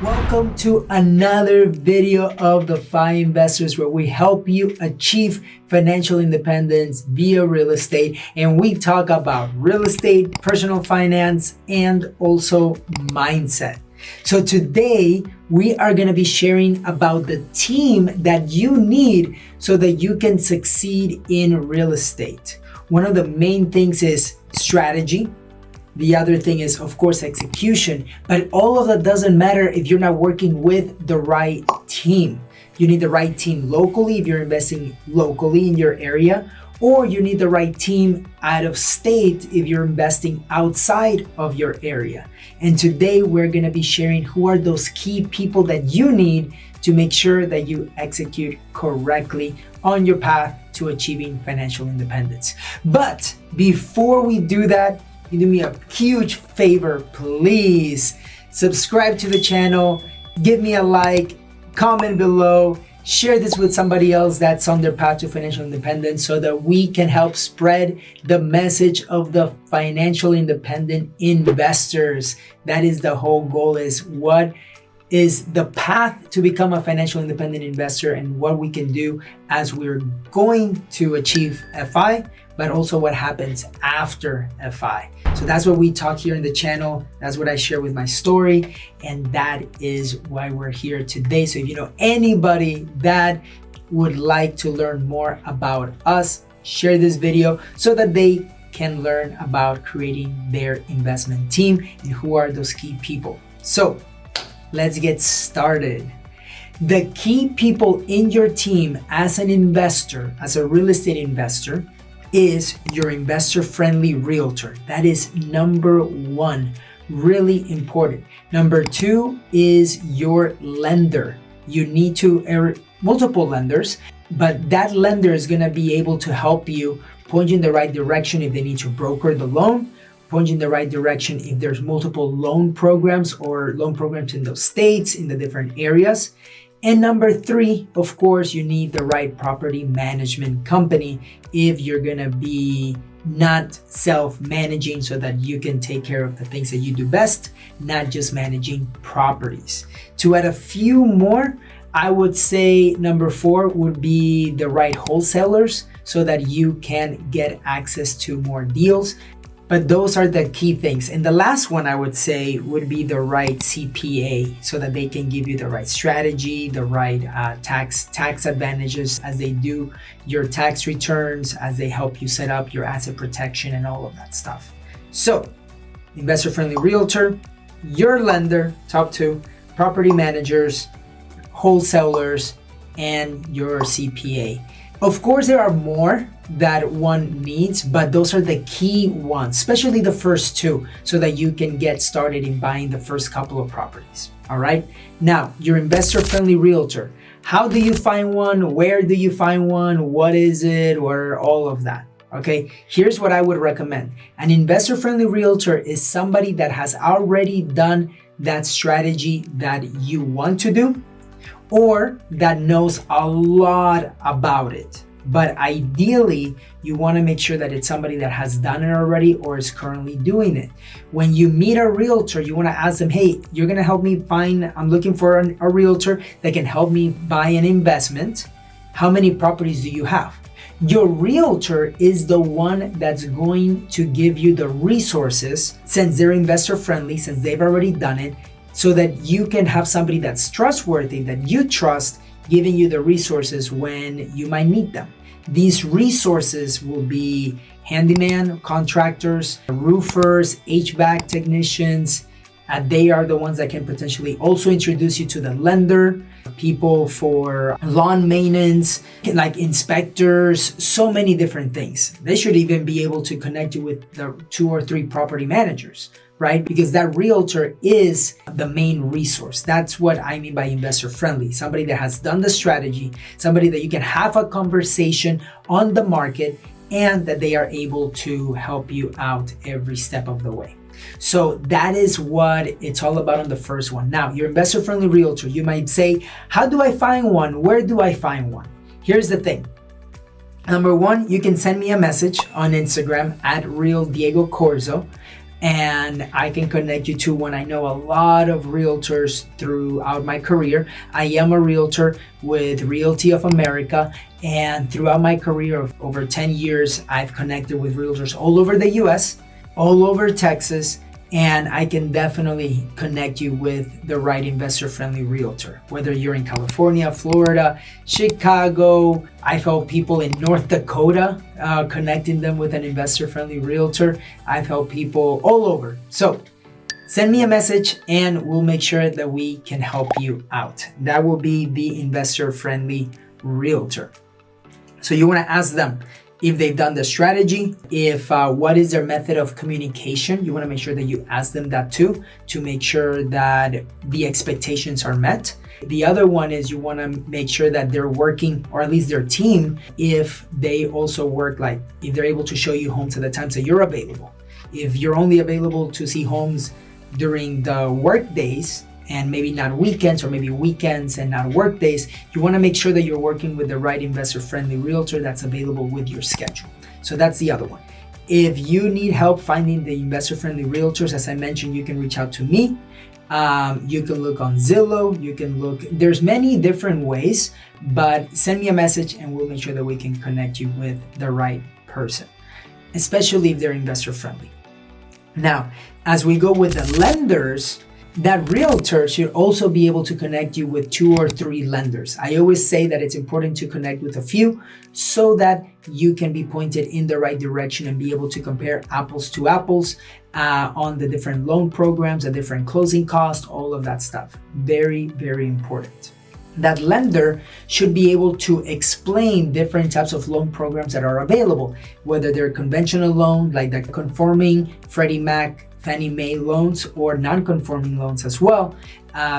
Welcome to another video of the FI Investors, where we help you achieve financial independence via real estate. And we talk about real estate, personal finance, and also mindset. So today we are going to be sharing about the team that you need so that you can succeed in real estate. One of the main things is strategy. The other thing is, of course, execution, but all of that doesn't matter if you're not working with the right team. You need the right team locally if you're investing locally in your area, or you need the right team out of state if you're investing outside of your area. And today we're gonna be sharing who are those key people that you need to make sure that you execute correctly on your path to achieving financial independence. But before we do that, you do me a huge favor, please subscribe to the channel, give me a like, comment below, share this with somebody else that's on their path to financial independence so that we can help spread the message of the financial independent investors. That is the whole goal, is what is the path to become a financial independent investor and what we can do as we're going to achieve FI, but also what happens after FI. So that's what we talk here in the channel. That's what I share with my story. And that is why we're here today. So if you know anybody that would like to learn more about us, share this video so that they can learn about creating their investment team and who are those key people. So let's get started. The key people in your team as an investor, as a real estate investor, is your investor friendly realtor. That is number one, really important. Number two is your lender. You need to multiple lenders, but that lender is gonna be able to help you point you in the right direction if they need to broker the loan, point you in the right direction if there's multiple loan programs or loan programs in those states, in the different areas. And number three, of course, you need the right property management company if you're gonna be not self-managing, so that you can take care of the things that you do best, not just managing properties. To add a few more, I would say number four would be the right wholesalers so that you can get access to more deals. But those are the key things. And the last one I would say would be the right CPA, so that they can give you the right strategy, the right tax advantages as they do your tax returns, as they help you set up your asset protection and all of that stuff. So, investor friendly realtor, your lender, top two, property managers, wholesalers, and your CPA. Of course, there are more that one needs, but those are the key ones, especially the first two, so that you can get started in buying the first couple of properties. All right. Now, your investor friendly realtor. How do you find one? Where do you find one? What is it? Or all of that. Okay. Here's what I would recommend. An investor friendly realtor is somebody that has already done that strategy that you want to do, or that knows a lot about it. But ideally, you want to make sure that it's somebody that has done it already or is currently doing it. When you meet a realtor, you want to ask them, hey, you're going to help me I'm looking for a realtor that can help me buy an investment. How many properties do you have? Your realtor is the one that's going to give you the resources, since they're investor friendly, since they've already done it, so that you can have somebody that's trustworthy, that you trust, giving you the resources when you might need them. These resources will be handyman, contractors, roofers, HVAC technicians. They are the ones that can potentially also introduce you to the lender, people for lawn maintenance, like inspectors, so many different things. They should even be able to connect you with the 2 or 3 property managers, right? Because that realtor is the main resource. That's what I mean by investor friendly. Somebody that has done the strategy, somebody that you can have a conversation on the market, and that they are able to help you out every step of the way. So that is what it's all about on the first one. Now, your investor friendly realtor, you might say, how do I find one? Where do I find one? Here's the thing. Number one, you can send me a message on Instagram at Real Diego Corzo. and I can connect you to one. I know a lot of realtors throughout my career. I am a realtor with Realty of America, and throughout my career of over 10 years, I've connected with realtors all over the US, all over Texas, and I can definitely connect you with the right investor-friendly realtor. Whether you're in California, Florida, Chicago, I've helped people in North Dakota, connecting them with an investor-friendly realtor. I've helped people all over. So send me a message and we'll make sure that we can help you out. That will be the investor-friendly realtor. So you want to ask them if they've done the strategy, if what is their method of communication. You want to make sure that you ask them that too, to make sure that the expectations are met. The other one is you want to make sure that they're working, or at least their team, if they also work, like if they're able to show you homes at the times that you're available. If you're only available to see homes during the work days, and maybe not weekends, or maybe weekends and not work days, you want to make sure that you're working with the right investor-friendly realtor that's available with your schedule. So that's the other one. If you need help finding the investor-friendly realtors, as I mentioned, you can reach out to me. You can look on Zillow, you can look, there's many different ways, but send me a message and we'll make sure that we can connect you with the right person, especially if they're investor-friendly. Now, as we go with the lenders, that realtor should also be able to connect you with 2 or 3 lenders. I always say that it's important to connect with a few so that you can be pointed in the right direction and be able to compare apples to apples on the different loan programs, the different closing costs, all of that stuff. Very, very important. That lender should be able to explain different types of loan programs that are available, whether they're conventional loans like the conforming Freddie Mac, Fannie Mae loans, or non-conforming loans as well,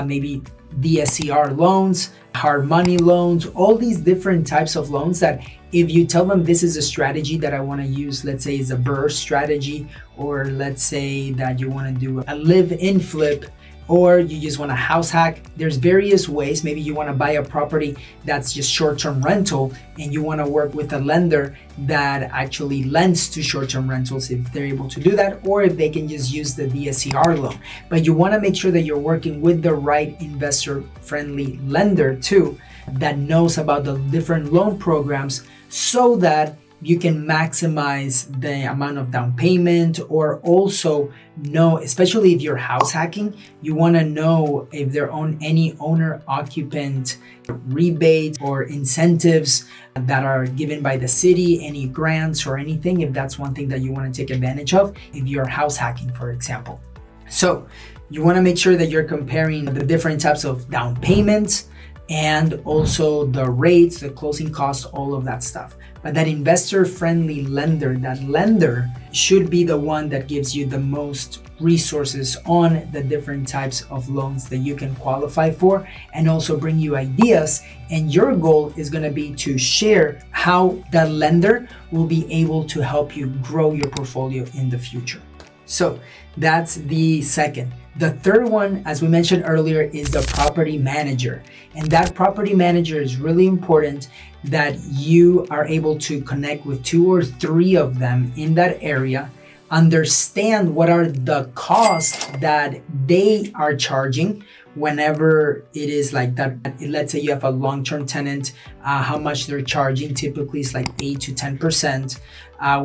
maybe DSCR loans, hard money loans, all these different types of loans that if you tell them this is a strategy that I want to use, let's say it's a BRRRR strategy, or let's say that you want to do a live-in flip, or you just want a house hack. There's various ways. Maybe you want to buy a property that's just short-term rental and you want to work with a lender that actually lends to short-term rentals if they're able to do that, or if they can just use the DSCR loan. But you want to make sure that you're working with the right investor-friendly lender too, that knows about the different loan programs so that you can maximize the amount of down payment, or also know, especially if you're house hacking, you want to know if they're on any owner occupant rebates or incentives that are given by the city, any grants or anything, if that's one thing that you want to take advantage of if you're house hacking, for example. So you want to make sure that you're comparing the different types of down payments and also the rates, the closing costs, all of that stuff. But that investor-friendly lender, that lender should be the one that gives you the most resources on the different types of loans that you can qualify for, and also bring you ideas. And your goal is going to be to share how that lender will be able to help you grow your portfolio in the future. So that's the second. The third one, as we mentioned earlier, is the property manager. And that property manager is really important, that you are able to connect with 2 or 3 of them in that area, understand what are the costs that they are charging whenever it is like that. Let's say you have a long-term tenant, how much they're charging. Typically it's like 8 to 10%.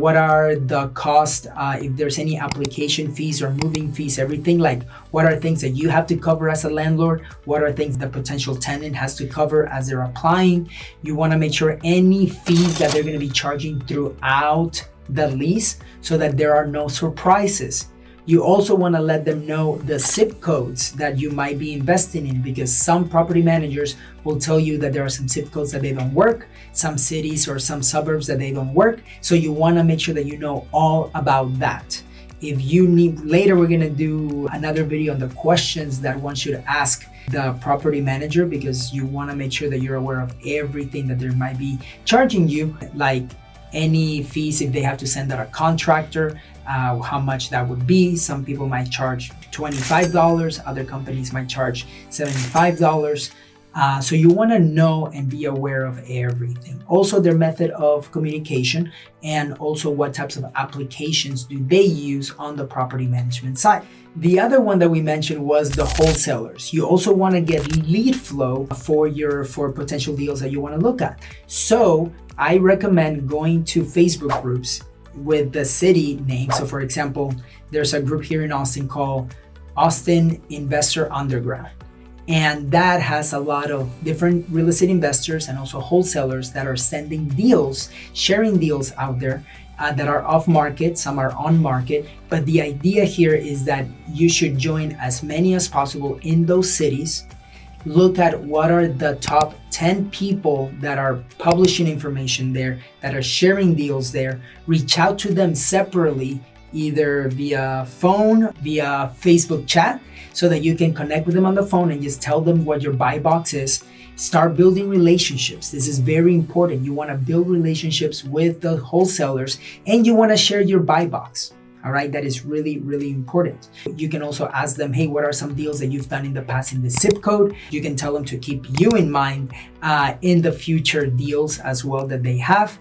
What are the costs, if there's any application fees or moving fees, everything, like what are things that you have to cover as a landlord? What are things the potential tenant has to cover as they're applying? You want to make sure any fees that they're going to be charging throughout the lease so that there are no surprises. You also want to let them know the zip codes that you might be investing in, because some property managers will tell you that there are some zip codes that they don't work, some cities or some suburbs that they don't work. So you want to make sure that you know all about that. If you need, later we're going to do another video on the questions that one should ask the property manager, because you want to make sure that you're aware of everything that they might be charging you, like any fees if they have to send out a contractor, how much that would be. Some people might charge $25, other companies might charge $75. So you want to know and be aware of everything. Also their method of communication, and also what types of applications do they use on the property management side. The other one that we mentioned was the wholesalers. You also want to get lead flow for potential deals that you want to look at. So I recommend going to Facebook groups with the city name. So for example, there's a group here in Austin called Austin Investor Underground. And that has a lot of different real estate investors and also wholesalers that are sending deals, sharing deals out there that are off market, some are on market. But the idea here is that you should join as many as possible in those cities. Look at what are the top 10 people that are publishing information there, that are sharing deals there. Reach out to them separately, either via phone, via Facebook chat, so that you can connect with them on the phone and just tell them what your buy box is. Start building relationships. This is very important. You want to build relationships with the wholesalers, and you want to share your buy box. All right, that is really, really important. You can also ask them, hey, what are some deals that you've done in the past in the zip code? You can tell them to keep you in mind in the future deals as well that they have.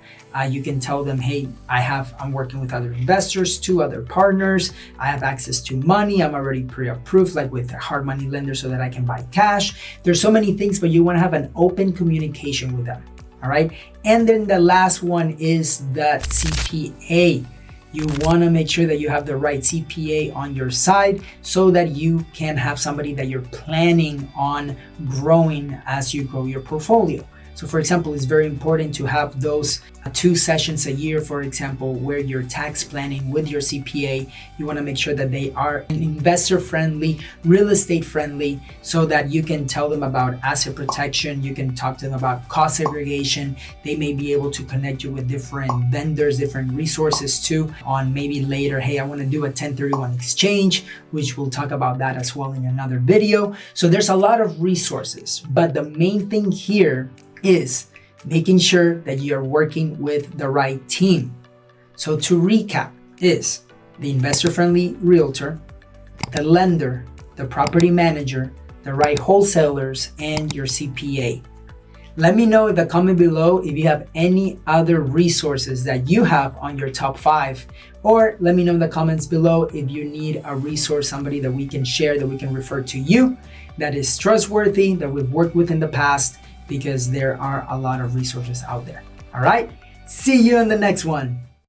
You can tell them, hey, I'm working with other investors, 2 other partners. I have access to money. I'm already pre-approved, like with a hard money lender, so that I can buy cash. There's so many things, but you want to have an open communication with them. All right. And then the last one is the CPA. You want to make sure that you have the right CPA on your side so that you can have somebody that you're planning on growing as you grow your portfolio. So for example, it's very important to have those 2 sessions a year, for example, where you're tax planning with your CPA. You want to make sure that they are investor friendly, real estate friendly, so that you can tell them about asset protection. You can talk to them about cost segregation. They may be able to connect you with different vendors, different resources too, on maybe later, hey, I want to do a 1031 exchange, which we'll talk about that as well in another video. So there's a lot of resources, but the main thing here is making sure that you're working with the right team. So to recap is the investor-friendly realtor, the lender, the property manager, the right wholesalers, and your CPA. Let me know in the comment below if you have any other resources that you have on your top 5, or let me know in the comments below if you need a resource, somebody that we can share, that we can refer to you, that is trustworthy, that we've worked with in the past, because there are a lot of resources out there. All right, see you in the next one.